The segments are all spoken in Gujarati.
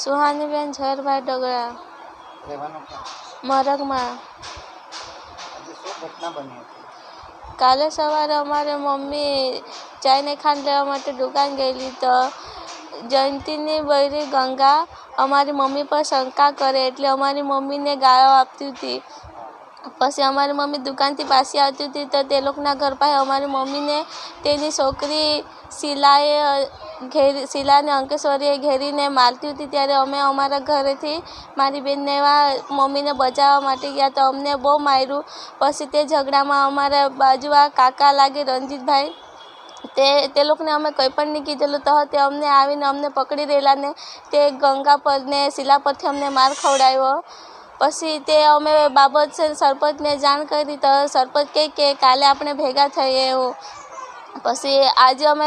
સુહાનીબેન ઝવેરભાઈ ડોગરા, મરગમાં. કાલે સવારે અમારે મમ્મી ચાયને ખાંડ લેવા માટે દુકાન ગયેલી તો જયંતીની બૈરી ગંગા અમારી મમ્મી પર શંકા કરે એટલે અમારી મમ્મીને ગાળો આપતી હતી. પછી અમારી મમ્મી દુકાનથી પાછી આવતી હતી તો તે લોકોના ઘર પાસે અમારી મમ્મીને તેની છોકરી શીલાને અંકેશ્વરીએ ઘેરીને મારતી હતી. ત્યારે અમે અમારા ઘરેથી મારી બેનને એવા મમ્મીને બચાવવા માટે ગયા તો અમને બહુ માર્યું. પછી તે ઝઘડામાં અમારા બાજુવાળા કાકા લાગે રણજીતભાઈ તે લોકોને અમે કંઈ પણ નહીં કીધેલું તો તે અમને આવીને અમને પકડી રહેલા ને તે ગંગા પર ને શીલા પરથી અમને માર ખવડાવ્યો. પછી તે અમે બાબત છે સરપંચને જાણ કરી તો સરપંચ કહે કે કાલે આપણે ભેગા થઈએ એવું. પછી આજે અમે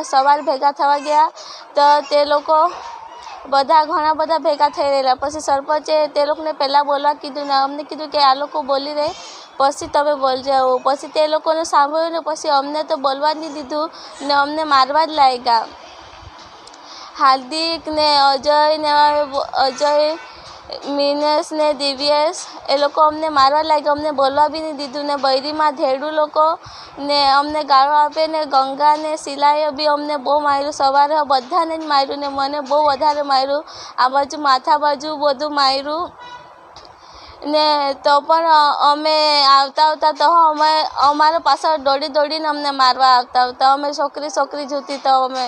સવારે ભેગા થવા ગયા તો તે લોકો ઘણા બધા ભેગા થઈ રહેલા. પછી સરપંચે તે લોકોને પહેલાં બોલવા કીધું ને અમને કીધું કે આ લોકો બોલી રહે પછી તમે બોલજો એવું. પછી તે લોકોને સાંભળ્યું ને પછી અમને તો બોલવા જ નહીં દીધું ને અમને મારવા જ લાગ્યા. હાર્દિક ને અજય મિનેશ ને દિવ્યેશ એ લોકો અમને મારવા લાગ્યા. અમને બોલવા બી નહીં દીધું ને બૈરીમાં ધેડું લોકો ને અમને ગાળો આપે ને ગંગા ને શીલાએ બી અમને બહુ માર્યું. સવારે બધાને જ માર્યું ને મને બહુ વધારે માર્યું. આ બાજુ માથા બાજુ બધું માર્યું ને તો પણ અમે આવતા તો અમારા પાછળ દોડીને અમને મારવા આવતા અમે છોકરી જોતી તો અમે